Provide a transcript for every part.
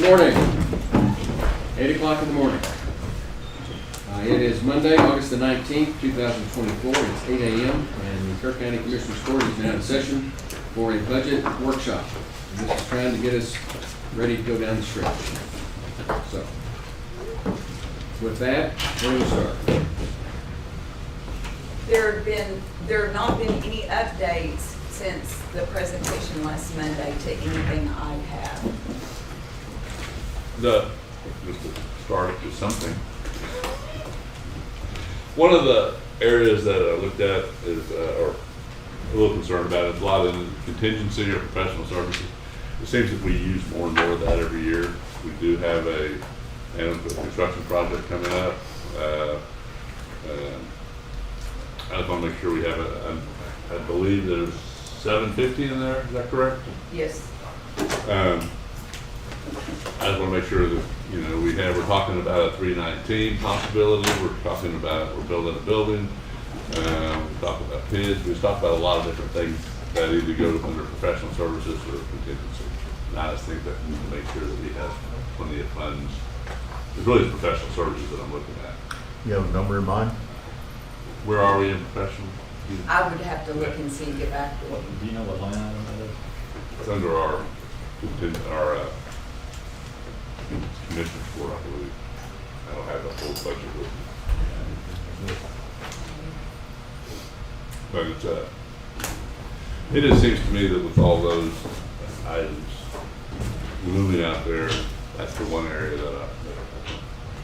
morning. 8 o'clock in the morning. It is Monday, August the 19th, 2024. It's 8 a.m. and the Kirk County Commissioners Court is now in session for a budget workshop. And this is trying to get us ready to go down the stretch. So, with that, where do we start? There have not been any updates since the presentation last Monday to anything I have. Just to start with something. One of the areas that I looked at is, or a little concerned about, is a lot of contingency or professional services. It seems that we use more and more of that every year. We do have a construction project coming up. I just want to make sure we have I believe there's $750 in there. Is that correct? Yes. I just want to make sure that, we're talking about a 319 possibility. We're talking about, we're building a building. We talked about PIDs. We talked about a lot of different things that either go under professional services or contingency. And I just think that we need to make sure that we have plenty of funds. It's really the professional services that I'm looking at. You have a number in mind? Where are we in professional? I would have to look and see and get back to it. Do you know what line item that is? It's under our commissioner's court, I believe. I don't have the full budget with me. But it just seems to me that with all those items moving out there, that's the one area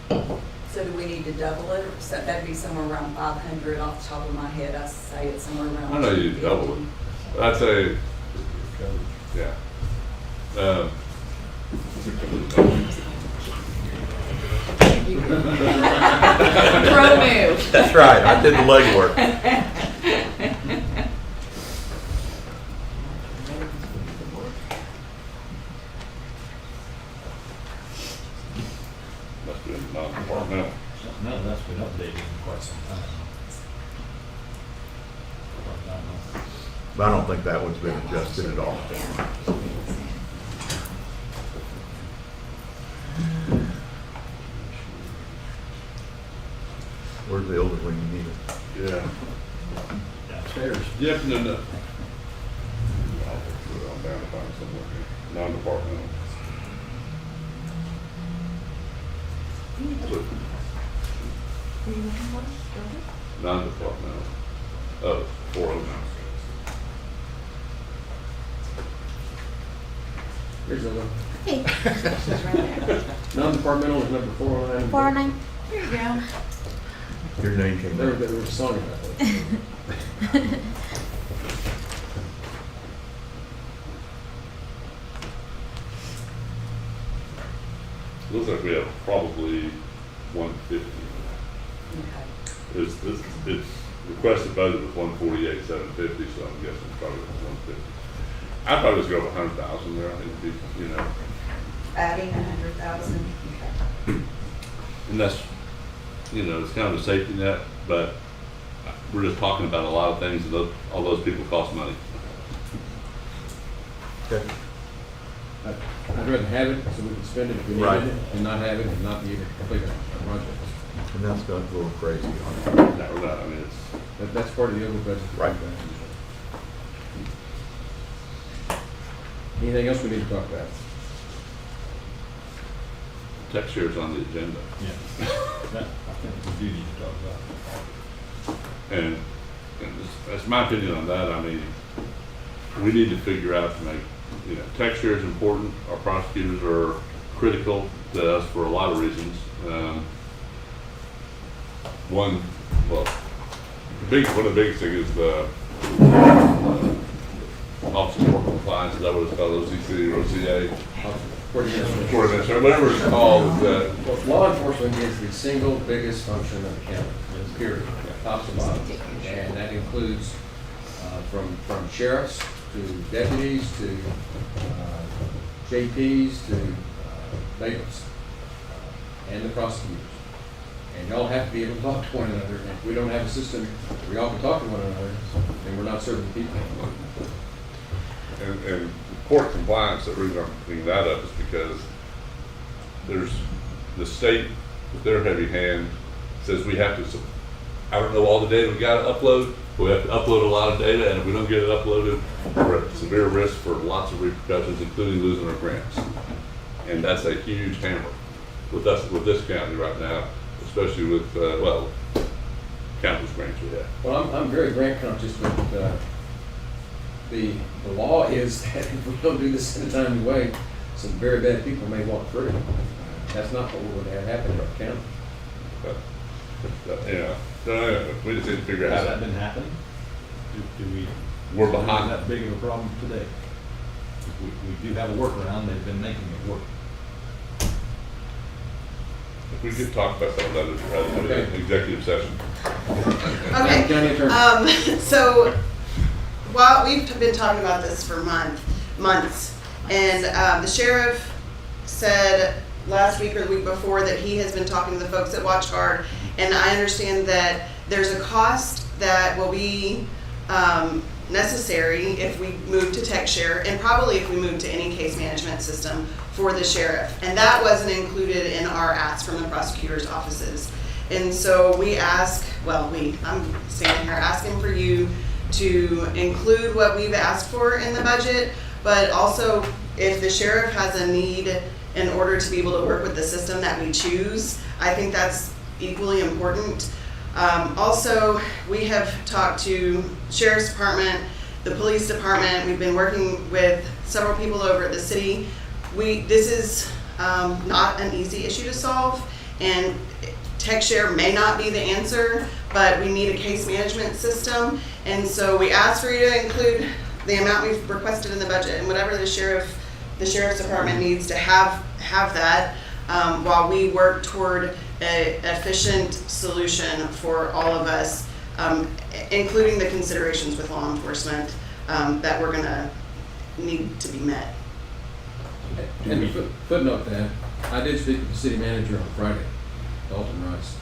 that So do we need to double it? So that'd be somewhere around 500 off the top of my head. I say it's somewhere around. I know you double it. But I'd say, yeah. Pro move. That's right, I did the legwork. Must be non-departmental. None of that's been updated in quite some time. But I don't think that one's been adjusted at all. Where's the older one you need it? Yeah. Downstairs. Yep, no. I'll put it on down to find somewhere here. Non-departmental. Non-departmental. Oh, 409. Here's the one. Hey, Non-departmental is number 409. 409. There you go. Your name came There up. was a song about that. Looks like we have probably 150. Okay. It's requested budget was 148, 750, so I'm guessing it's probably 150. I'd probably just go with 100,000 there. I think it'd be, Adding 100,000. Okay. and that's, it's kind of a safety net, but we're just talking about a lot of things, and all those people cost money. Okay. I'd rather have it so we can spend it if we need Right. it, and not have it and not be able to complete a project. And that's got a little crazy on it. No, we're not. I mean, it's, That's part of the over budget. Right. Anything else we need to talk about? tech share's on the agenda. Yeah. That, I think we do need to talk about. And that's my opinion on that. I mean, we need to figure out to make, tech share is important. Our prosecutors are critical to us for a lot of reasons. One of the biggest things is the Office of Court Compliance, is that what it's called, OCC or OCA? Court administration, whatever it's called. Well, law enforcement is the single biggest function of the county, period, top to bottom. And that includes from sheriffs to deputies to JPs to bailiffs and the prosecutors. And y'all have to be able to talk to one another. And if we don't have a system where y'all can talk to one another, then we're not serving people. And court compliance, the reason I'm bringing that up is because there's the state with their heavy hand says we have to, I don't know all the data we gotta upload, but we have to upload a lot of data, and if we don't get it uploaded, we're at severe risk for lots of repercussions, including losing our grants. And that's a huge hammer with us, with this county right now, especially with, countless grants we have. Well, I'm very grant conscious, but the law is that if we don't do this in a timely way, some very bad people may walk through. That's not what we would have happen in our county. We just need to figure Has out that been happening? Do we? We're is it behind. That big of a problem today? We do have a workaround, they've been making it work. If we could talk about some of that rather than an executive session. Okay, County attorney. so while we've been talking about this for months, and the sheriff said last week or the week before that he has been talking to the folks at Watch Guard, and I understand that there's a cost that will be necessary if we move to TechShare, and probably if we move to any case management system for the sheriff. And that wasn't included in our ask from the prosecutor's offices. And so we ask, I'm standing here asking for you to include what we've asked for in the budget, but also if the sheriff has a need in order to be able to work with the system that we choose, I think that's equally important. Also, we have talked to Sheriff's Department, the Police Department. We've been working with several people over at the city. This is not an easy issue to solve, and TechShare may not be the answer, but we need a case management system. And so we asked for you to include the amount we've requested in the budget, and whatever the Sheriff's Department needs to have that, while we work toward an efficient solution for all of us, including the considerations with law enforcement that we're gonna need to be met. And to footnote that, I did speak with the city manager on Friday, Dalton Rice.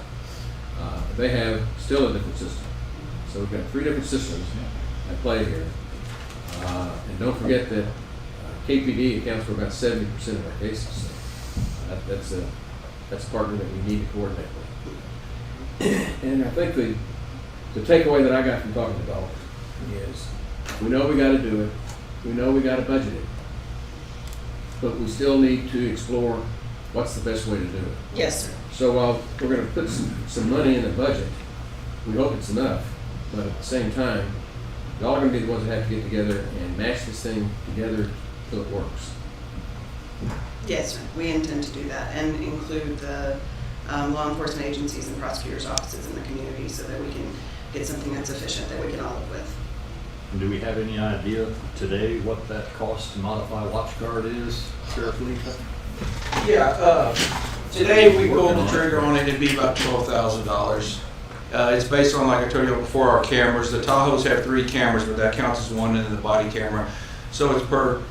They have still a different system. So we've got 3 different systems at play here. And don't forget that KPD accounts for about 70% of our cases. So that's a partner that we need to coordinate with. And I think the takeaway that I got from talking to Dalton is we know we got to do it. We know we got to budget it. But we still need to explore what's the best way to do it. Yes, sir. So while we're going to put some money in the budget, we hope it's enough, but at the same time, y'all are going to be the ones that have to get together and match this thing together so it works. Yes, sir. We intend to do that and include the law enforcement agencies and prosecutors' offices in the community so that we can get something that's efficient that we can all live with. Do we have any idea today what that cost to modify Watch Guard is, Sheriff Lee? Yeah, today we pulled the trigger on it, it'd be about $12,000. It's based on, like I told you before, our cameras. The Tahoes have 3 cameras, but that counts as one, and then the body camera. So it's per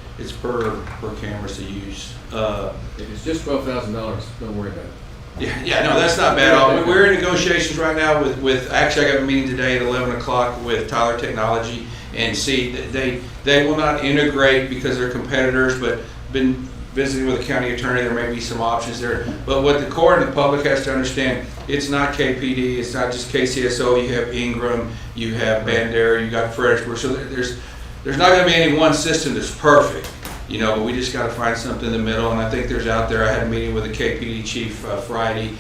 cameras to use. If it's just $12,000, don't worry about it. Yeah, no, that's not bad. We're in negotiations right now with actually I got a meeting today at 11 o'clock with Tyler Technology, and see they will not integrate because they're competitors, but been visiting with the county attorney, there may be some options there. But what the court and the public has to understand, it's not KPD, it's not just KCSO, you have Ingram, you have Bandera, you got Fredericksburg, so there's not gonna be any one system that's perfect. But we just got to find something in the middle, and I think there's out there. I had a meeting with the KPD chief Friday.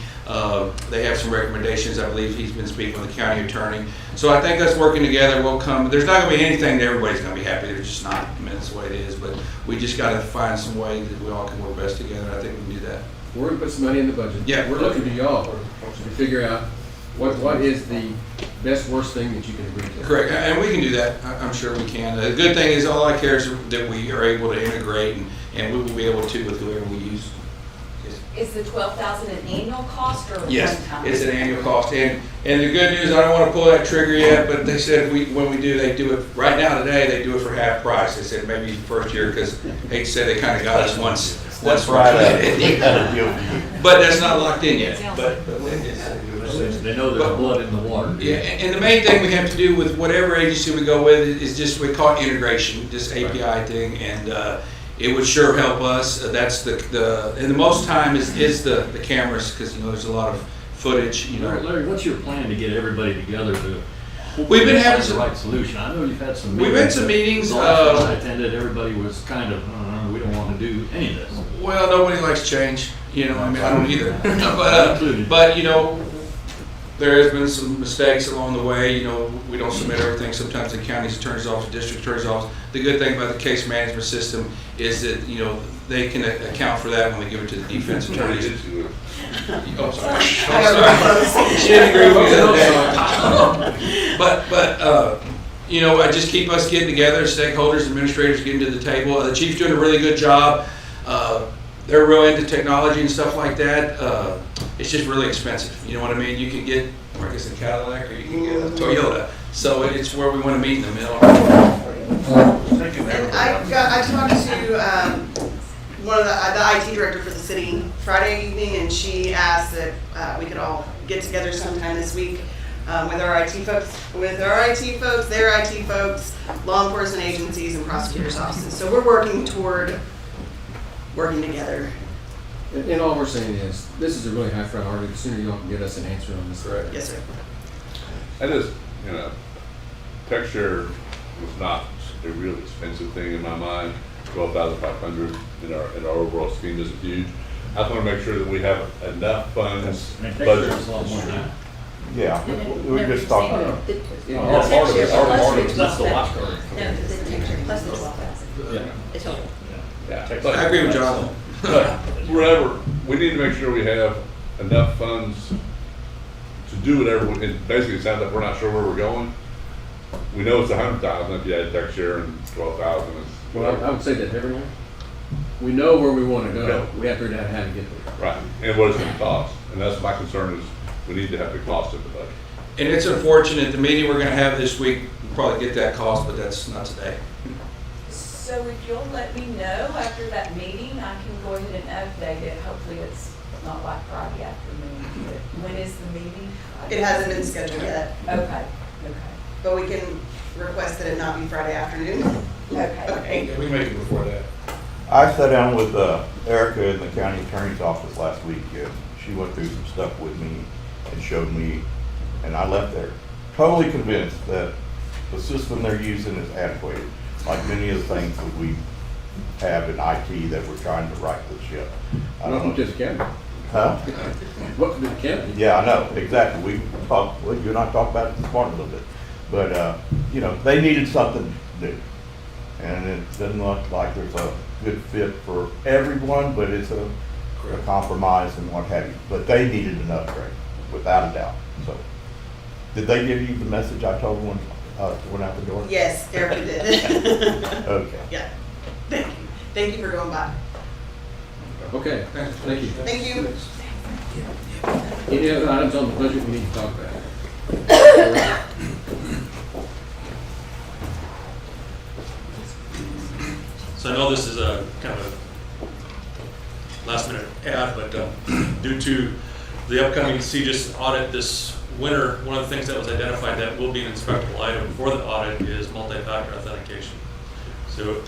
They have some recommendations. I believe he's been speaking with the county attorney. So I think us working together will come. There's not going to be anything that everybody's going to be happy. There's just not. I mean, that's the way it is. But we just got to find some way that we all can work best together. I think we can do that. We're going to put some money in the budget. Yeah. We're looking to y'all to figure out what is the best, worst thing that you can agree to. Correct, and we can do that. I'm sure we can. The good thing is all I care is that we are able to integrate, and we will be able to with whoever we use. Is the $12,000 an annual cost or Yes, one time? it's an annual cost, and the good news, I don't want to pull that trigger yet, but they said when we do, they do it, right now today, they do it for half price. They said maybe the first year, because they said they kind of got us once Friday. But that's not locked in yet, but They know there's blood in the water. yeah, and the main thing we have to do with whatever agency we go with is just, we call it integration, just API thing, it would sure help us. That's and the most time is the cameras, because, you know, there's a lot of footage, you know. Larry, what's your plan to get everybody together to? We've been having find some- the right solution. I know you've had some. We've had some meetings, The last one I attended, everybody was kind of, we don't want to do any of this. Well, nobody likes change, you know, I mean, I don't either. Included. But, you know, there has been some mistakes along the way, you know, we don't submit everything, sometimes the county's attorney's office, district attorney's office. The good thing about the case management system is that, you know, they can account for that when they give it to the defense attorneys. Oh, sorry. She didn't agree with me the other day. But, you know, I just keep us getting together, stakeholders, administrators getting to the table. The chief's doing a really good job. They're real into technology and stuff like that. It's just really expensive. You know what I mean? You can get, I guess, a Cadillac, or you can get a Toyota. So it's where we want to meet in the middle. And I talked to one of the IT director for the city Friday evening, and she asked that we could all get together sometime this week with our IT folks, their IT folks, law enforcement agencies, and prosecutors' offices. So we're working toward working together. And all we're saying is, this is a really high priority. The sooner y'all can get us an answer on this. Right. Yes, sir. I just, you know, tech share was not a real expensive thing in my mind. 12,500 in our overall scheme isn't huge. I just want to make sure that we have enough funds And budgeted. it's a lot more than that. Yeah, we just talked. Yeah. Our part of it, that's the watch guard. No, the texture plus the 12,000, Yeah. the total. Yeah. I agree with John. But whatever, we need to make sure we have enough funds to do whatever. It basically sounds like we're not sure where we're going. We know it's 100,000 if you add tech share, and 12,000 is. Well, I would say that to everyone. We know where we want to go. Yeah. We have to figure out how to get there. Right, and what it's going to cost. And that's my concern, is we need to have the cost of the budget. And it's unfortunate, the meeting we're going to have this week, we'll probably get that cost, but that's not today. So if you'll let me know after that meeting, I can go ahead and update it. Hopefully it's not like Friday afternoon, but when is the meeting? It hasn't been scheduled yet, Okay, but we can request that it not be Friday afternoon. okay. Yeah, we make it before that. I sat down with Erica in the county attorney's office last week. She went through some stuff with me and showed me, and I left there totally convinced that the system they're using is adequate, like many of the things that we have in IT that we're trying to right the ship. I don't Welcome know. to the county. Huh? Welcome to the county. Yeah, I know, exactly. We talked, well, you and I talked about it this morning a little bit. But, you know, they needed something new. And it doesn't look like there's a good fit for everyone, but it's a compromise and what have you. But they needed an upgrade, without a doubt. So, did they give you the message I told them when went out the door? Yes, Erica did. Okay. Yeah, thank you. Thank you for going by. Okay, thank you. Thank you. Any other items on the budget we need to talk about? So I know this is a kind of a last minute ad, but due to the upcoming CGIS audit this winter, one of the things that was identified that will be an inspectable item for the audit is multi-factor authentication. So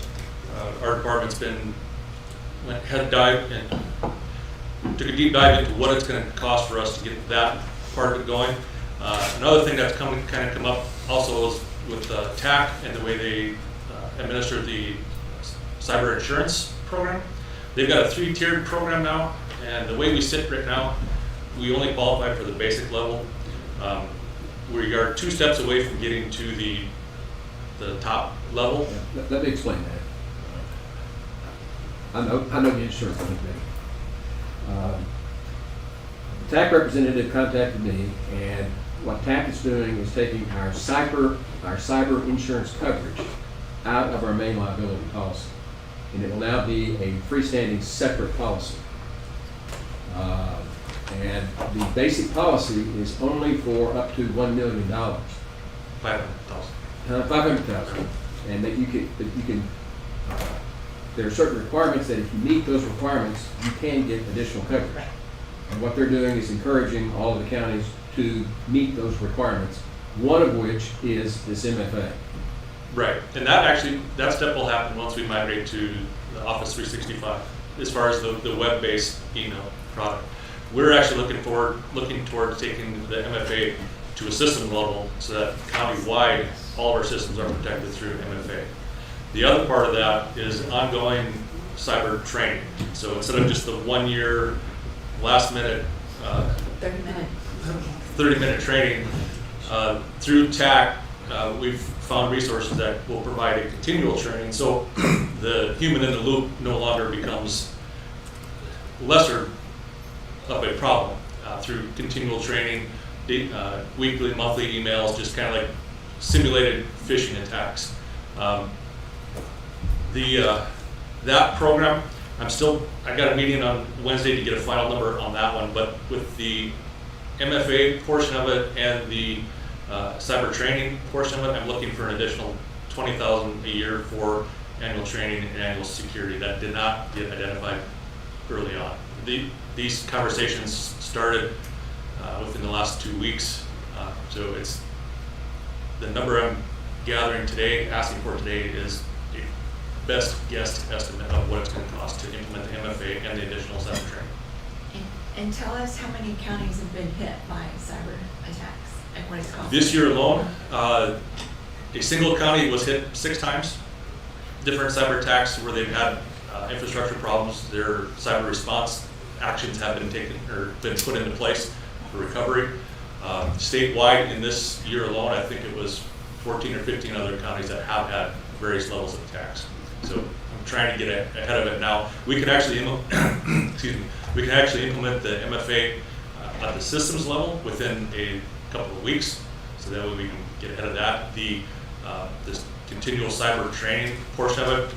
our department's had a dive and took a deep dive into what it's going to cost for us to get that part of it going. Another thing that's come up also is with TAC and the way they administer the cyber insurance program. They've got a 3-tiered program now, and the way we sit right now, we only qualify for the basic level. We are 2 steps away from getting to the top level. Let me explain that. I know the insurance company. TAC representative contacted me, and what TAC is doing is taking our cyber insurance coverage out of our main liability policy, and it will now be a freestanding separate policy. And the basic policy is only for up to $1 million. 500,000. 500,000, and that you can. There are certain requirements that if you meet those requirements, you can get additional coverage. And what they're doing is encouraging all of the counties to meet those requirements. One of which is this MFA. Right, and that step will happen once we migrate to the Office 365, as far as the web-based email product. We're actually looking toward taking the MFA to a system level so that county-wide, all of our systems are protected through MFA. The other part of that is ongoing cyber training. So instead of just the 1 year, last minute, 30-minute training, through TAC, we've found resources that will provide a continual training. So the human in the loop no longer becomes lesser of a problem through continual training, weekly, monthly emails, just kind of like simulated phishing attacks. That program, I got a meeting on Wednesday to get a final number on that one, but with the MFA portion of it and the cyber training portion of it, I'm looking for an additional $20,000 a year for annual training and annual security. That did not get identified early on. These conversations started within the last 2 weeks, so it's the number I'm gathering today, asking for today, is a best guess estimate of what it's going to cost to implement the MFA and the additional cyber training. And tell us how many counties have been hit by cyber attacks and what it's costing. This year alone, a single county was hit 6 times. Different cyber attacks where they've had infrastructure problems. Their cyber response actions have been taken or been put into place for recovery. Statewide, in this year alone, I think it was 14 or 15 other counties that have had various levels of attacks. So I'm trying to get ahead of it now. We can actually we can actually implement the MFA at the systems level within a couple of weeks, so that way we can get ahead of that. This continual cyber training portion of it,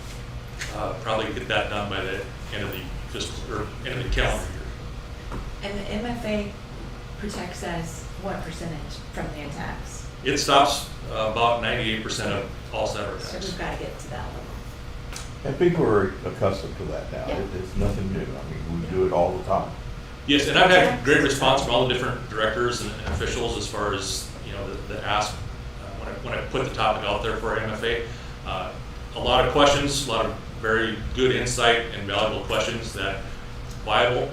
probably get that done by the end of the fiscal or end of the calendar year. And the MFA protects us what percentage from the attacks? It stops about 98% of all cyber So attacks. we've got to get to that level. And people are accustomed to that now. Yeah. It's nothing new. I mean, we do it all the time. Yes, and I've had great response from all the different directors and officials as far as, you know, the ask when I put the topic out there for MFA. A lot of questions, a lot of very good insight and valuable questions that viable,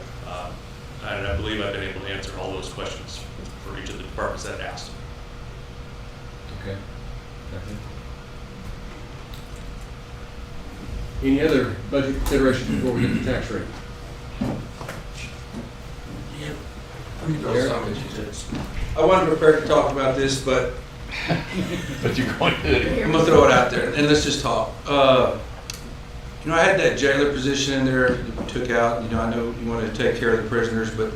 and I believe I've been able to answer all those questions for each of the departments that asked. Okay. Any other budget considerations before we get to tax rate? I wasn't prepared to talk about this, but But you're going to do it. I'm gonna throw it out there and let's just talk. You know, I had that jailer position in there that you took out. You know, I know you wanted to take care of the prisoners, but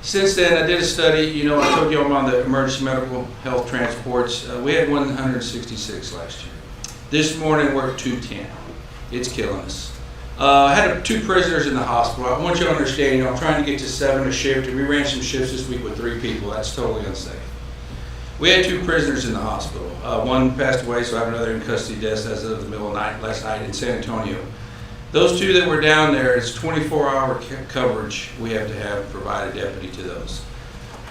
since then I did a study. You know, I told you I'm on the emergency medical health transports. We had 166 last year. This morning we're at 210. It's killing us. I had 2 prisoners in the hospital. I want you to understand, you know, I'm trying to get to 7 a shift, and we ran some shifts this week with 3 people. That's totally unsafe. We had 2 prisoners in the hospital. One passed away, so I have another in custody death as of the middle of the night, last night in San Antonio. Those 2 that were down there, it's 24-hour coverage we have to have provide a deputy to those.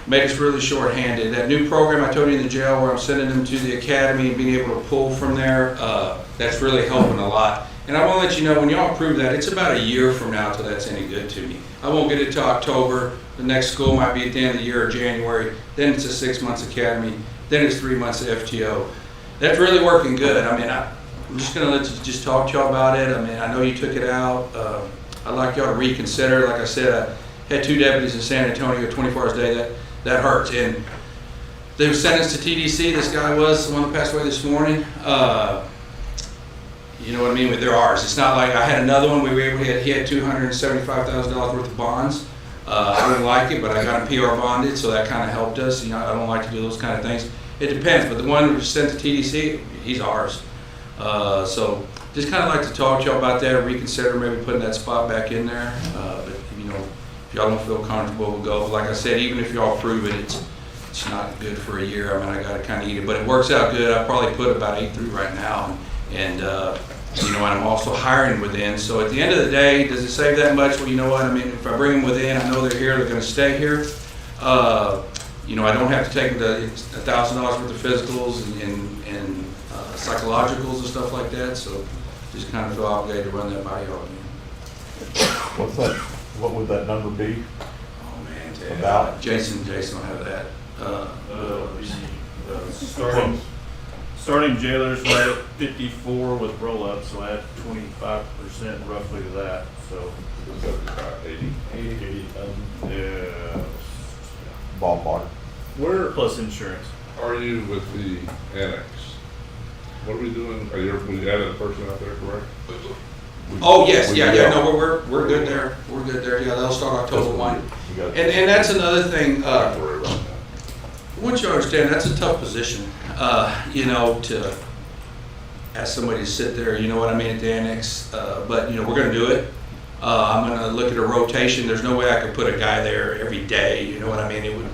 Made us really short-handed. That new program I told you in the jail where I'm sending them to the academy and being able to pull from there, that's really helping a lot. And I want to let you know, when y'all approve that, it's about a year from now till that's any good to me. I won't get it till October. The next school might be at the end of the year or January. Then it's a 6 months academy. Then it's 3 months of FTO. That's really working good. I mean, I'm just going to let you just talk to y'all about it. I mean, I know you took it out. I'd like y'all to reconsider. Like I said, I had 2 deputies in San Antonio 24 hours a day. That hurts. And they were sentenced to TDC. This guy was the one that passed away this morning. You know what I mean? They're ours. It's not like I had another one. He had $275,000 worth of bonds. I didn't like it, but I got him PR bonded, so that kind of helped us. You know, I don't like to do those kind of things. It depends, but the one who was sent to TDC, he's ours. So just kind of like to talk to y'all about that, reconsider maybe putting that spot back in there. But you know, if y'all don't feel comfortable, we'll go. But like I said, even if y'all approve it, it's not good for a year. I mean, I got to kind of eat it, but it works out good. I probably put about 8 through right now, and you know, and I'm also hiring within. So at the end of the day, does it save that much? Well, you know what? I mean, if I bring them within, I know they're here, they're going to stay here. You know, I don't have to take them to $1,000 worth of physicals and psychologicals and stuff like that. So just kind of feel obligated to run that by y'all again. What's that, what would that number be? Oh, man, Ted. About? Jason will have that. Starting jailers right at 54 with roll-up, so add 25% roughly to that, so. It's up to about 80. 80,000. Yeah. Ballpark. Where Plus insurance. are you with the annex? What are we doing? We added a person out there, correct? Oh, yes, We yeah, will. no, we're good there. We're good there. Yeah, they'll start October 1. We got- And that's another thing, Don't worry about that. I want you to understand, that's a tough position, you know, to ask somebody to sit there, you know what I mean, at the annex, but, you know, we're gonna do it. I'm gonna look at a rotation, there's no way I could put a guy there every day, you know what I mean, it would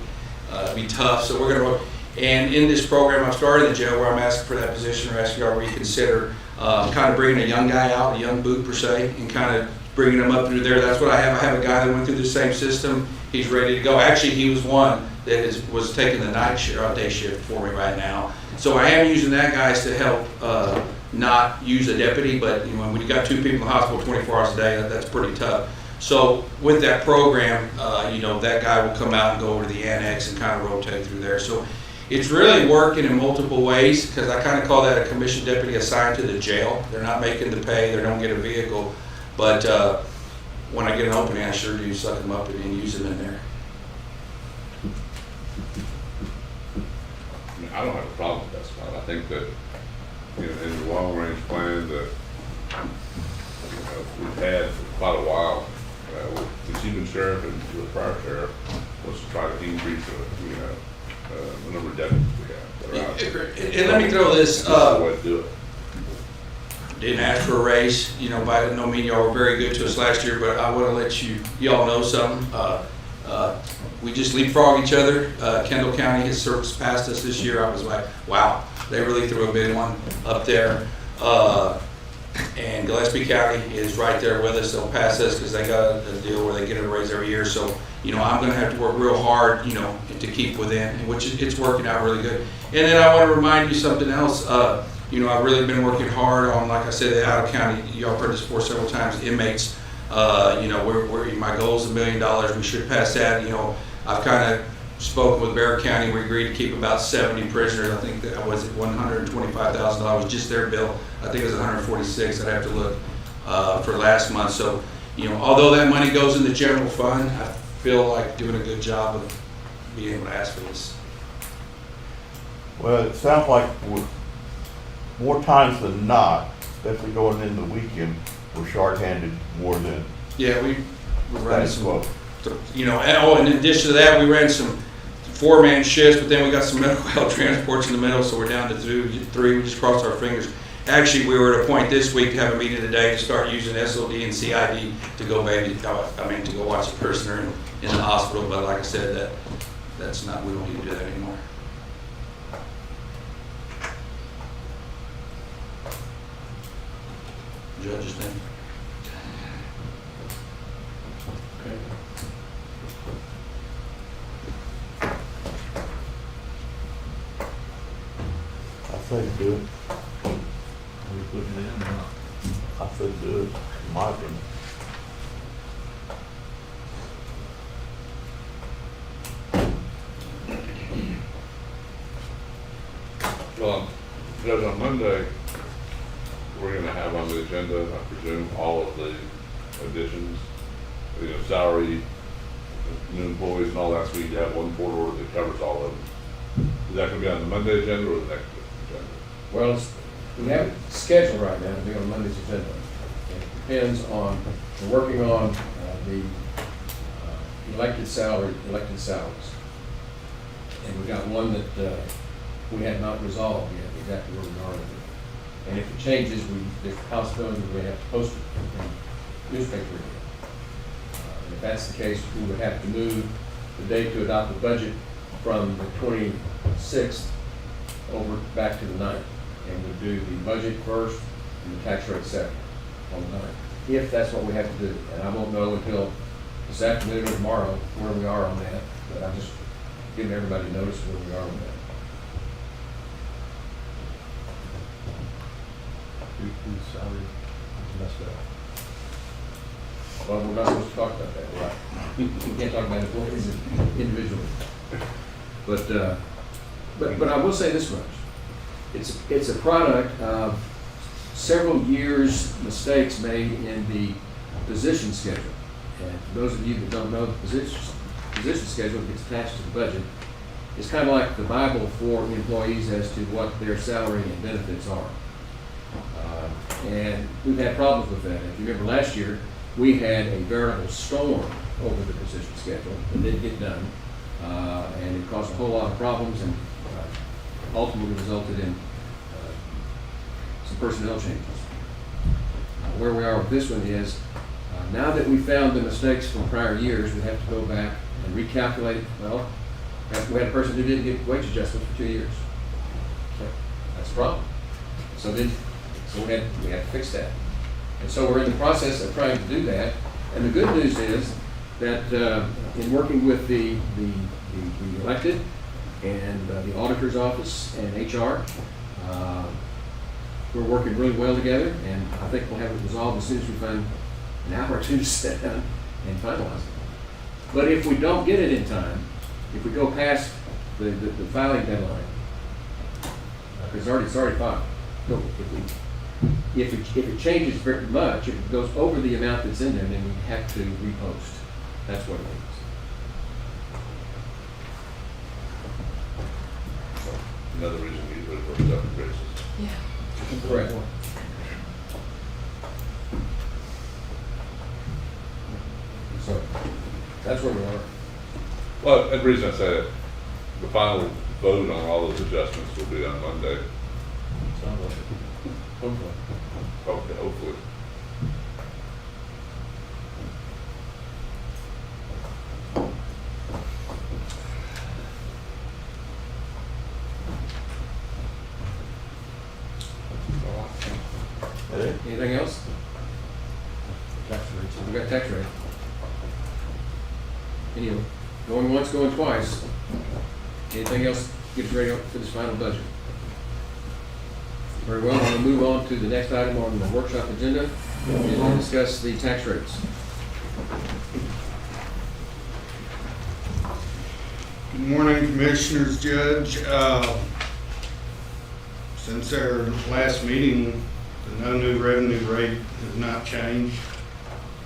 be tough, so we're gonna, and in this program, I've started in jail where I'm asking for that position, or asking y'all to reconsider, kind of bringing a young guy out, a young boot per se, and kind of bringing him up through there. That's what I have a guy that went through the same system, he's ready to go. Actually, he was one that was taking the night shift, or day shift for me right now. So I am using that guy to help not use a deputy, but you know, when you got 2 people in the hospital 24 hours a day, that's pretty tough. So with that program, you know, that guy will come out and go over to the annex and kind of rotate through there. So it's really working in multiple ways, because I kind of call that a commissioned deputy assigned to the jail. They're not making the pay, they don't get a vehicle, but when I get an opening, I sure do suck them up and use them in there. I mean, I don't have a problem with that spot. I think that, you know, in the long range plan that, you know, we've had for quite a while, with the chief sheriff and the prior sheriff, was to try to increase the, you know, the number of deputies we have that are out there. And let me throw this, That's the way to do it. didn't ask for a raise, you know, by no means y'all were very good to us last year, but I want to let y'all know something. We just leapfrog each other. Kendall County has surpassed us this year. I was like, wow, they really threw a big one up there. And Gillespie County is right there with us. They'll pass us because they got a deal where they get a raise every year. So, you know, I'm going to have to work real hard, you know, to keep within, which it's working out really good. And then I want to remind you something else. You know, I've really been working hard on, like I said, the out of county. Y'all heard this before several times. Inmates. You know, my goal is $1 million. We should pass that. You know, I've kind of spoken with Bear County. We agreed to keep about 70 prisoners. I think that was $125,000 just their bill. I think it was 146. I'd have to look for last month. So, you know, although that money goes in the general fund, I feel like doing a good job of being able to ask for this. Well, it sounds like more times than not, especially going into the weekend, we're short-handed more than Yeah, we ran status some. quo. You know, and in addition to that, we ran some 4-man shifts, but then we got some medical health transports in the middle, so we're down to 3. We just crossed our fingers. Actually, we were at a point this week to have a meeting today to start using SOD and CID to go to go watch a prisoner in the hospital. But like I said, that's not, we don't need to do that anymore. Judges thing. I say do it. We putting it in or not? I said do it, in my opinion. Well, Judge, on Monday, we're gonna have on the agenda, I presume, all of the additions, you know, salary, new employees and all that, so we can have one court order that covers all of them. Is that gonna be on the Monday agenda or the next agenda? Well, we have it scheduled right now to be on Monday's agenda. It depends on, we're working on the elected salaries. And we got one that we have not resolved yet, exactly where we are with it. And if it changes, there's a possibility we may have to post it in newspaper again. And if that's the case, we would have to move the date to adopt the budget from the 26th over back to the 9th. And we'll do the budget first and the tax rate second on the 9th. If that's what we have to do. And I won't know until this afternoon or tomorrow where we are on that. But I'm just giving everybody notice where we are on that. whose salary is messed up. Well, we're not supposed to talk about that, right? We can't talk about employees individually. But I will say this much. It's a product of several years' mistakes made in the position schedule. And for those of you that don't know, the position schedule that gets attached to the budget is kind of like the Bible for employees as to what their salary and benefits are. And we've had problems with that. If you remember last year, we had a veritable storm over the position schedule that didn't get done. And it caused a whole lot of problems and ultimately resulted in some personnel changes. Where we are with this one is, now that we found the mistakes from prior years, we have to go back and recalculate. Well, we had a person who didn't get wage adjustment for 2 years. Okay, that's a problem. So we had to fix that. And so we're in the process of trying to do that. And the good news is that in working with the elected and the auditor's office and HR, we're working really well together, and I think we'll have it resolved as soon as we find an hour or two to sit down and finalize it. But if we don't get it in time, if we go past the filing deadline, because it's already filed. No, if it changes very much, if it goes over the amount that's in there, then we have to repost. That's what it means. Another reason we use it for production basis. Yeah. Correct. So that's where we are. Well, and the reason I say it, the final vote on all those adjustments will be on Monday. Sounds like it. Hopefully. Okay, hopefully. Anything else? Tax rates. We got tax rate. Anyway, going once, going twice. Anything else? Get us ready for this final budget. Very well, I'm going to move on to the next item on the workshop agenda, and we'll discuss the tax rates. Good morning, Commissioners, Judge. Since our last meeting, the no new revenue rate has not changed.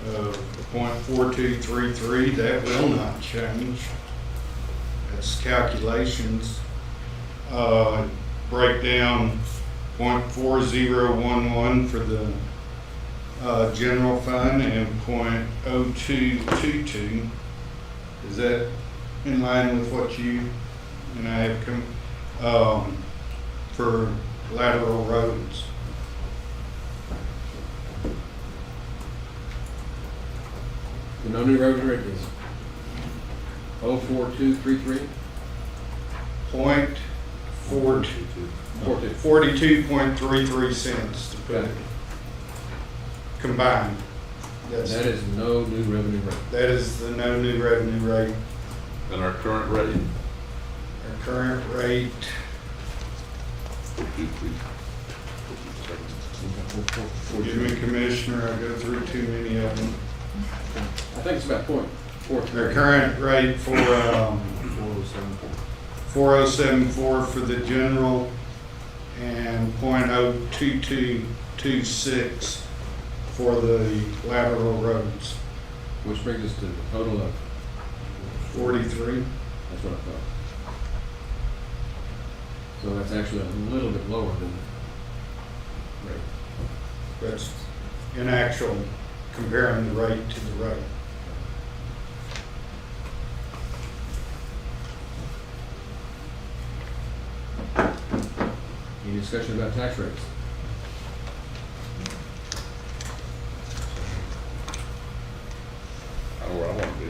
The .4233, that will not change. That's calculations. Breakdown .4011 for the general fund and .0222. Is that in line with what you and I have come for lateral roads? The no new revenue rate is 04233. $42.33 cents to put it combined. That is no new revenue rate. That is the no new revenue rate. And our current rate? Our current rate, forgive me, Commissioner, I go through too many of them. I think it's about Our 0.43. current rate for 4074 for the general and .02226 for the lateral roads. Which brings us to the total of 43. That's what I thought. So that's actually a little bit lower than the rate. That's in actual comparing the rate to the rate. Any discussion about tax rates? I know where I want to be.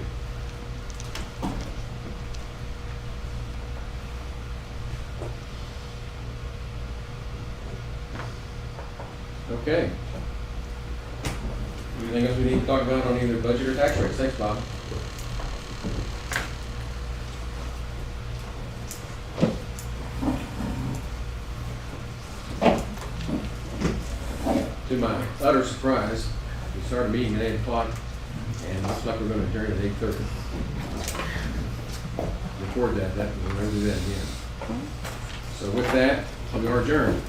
Okay. Anything else we need to talk about on either budget or tax rates? Thanks, Bob. To my utter surprise, we started meeting at 8 o'clock, and it looks like we're going to adjourn at 8:30. Record that, we're going to do that again. So with that, we are adjourned.